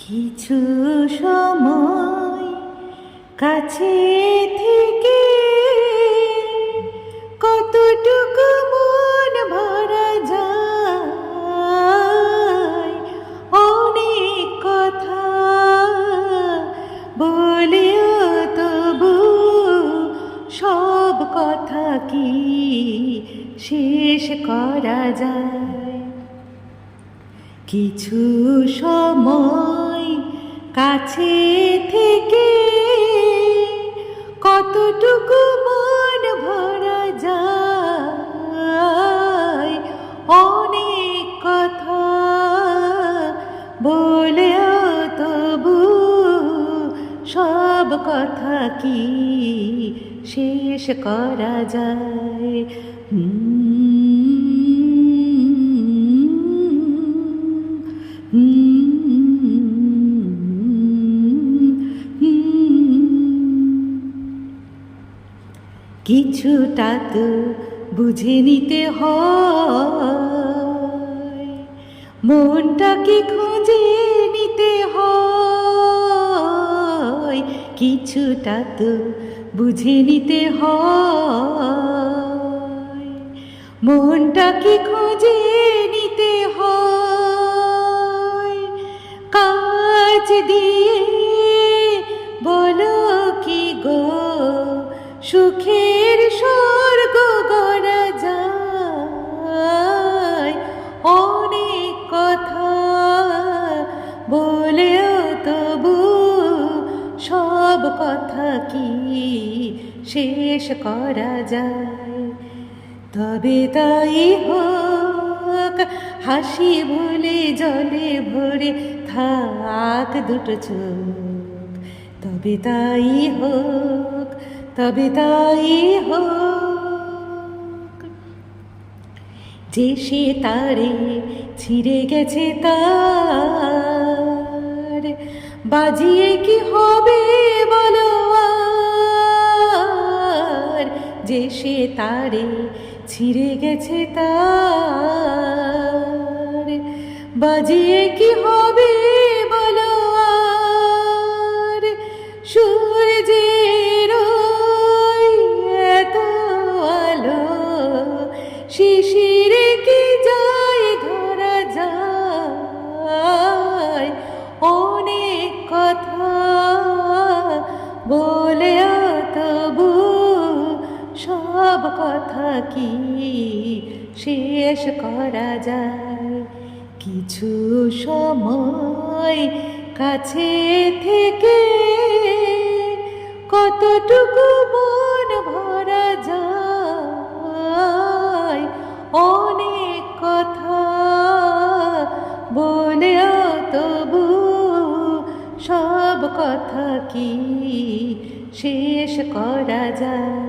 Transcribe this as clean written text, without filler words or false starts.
কিছু সময় কাছে থেকে কতটুকু মন ভরা যায়, অনেক কথা বলেও তবু সব কথা কি শেষ করা যায়। কিছু সময় কাছে থেকে কতটুকু মন ভরা যায়, অনেক কথা বলেও তবু সব কথা কি শেষ করা যায়। কিছুটা তো বুঝে নিতে হয়, মনটাকে খুঁজে নিতে হয়। কিছুটা তো বুঝে নিতে হয়, মনটাকে খুঁজে নিতে হয়। কাজ দিয়ে বলো কি গো সুখের স্বর্গ গড়া যায়, অনেক কথা বলেও তবু সব কথা কি শেষ করা যায়। তবে তাই হোক হাসি ভুলে জলে ভরে থাক দুটো চোখ। তবে তাই হোক, তবে তাই হোক। যে সে তারে ছিঁড়ে গেছে তার বাজিয়ে কি হবে বলো আর। যে সে তারে ছিঁড়ে গেছে তার বাজিয়ে কি হবে বলো আর। সূর্যের এত আলো শিশিরে কি যায় ধরা যায়, অনেক কথা বলেও তবু সব কথা কি শেষ করা যায়। কিছু সময় কাছে থেকে কতটুকু মন ভরা যায়, অনেক কথা বলেও তবু সব কথা কি শেষ করা যায়।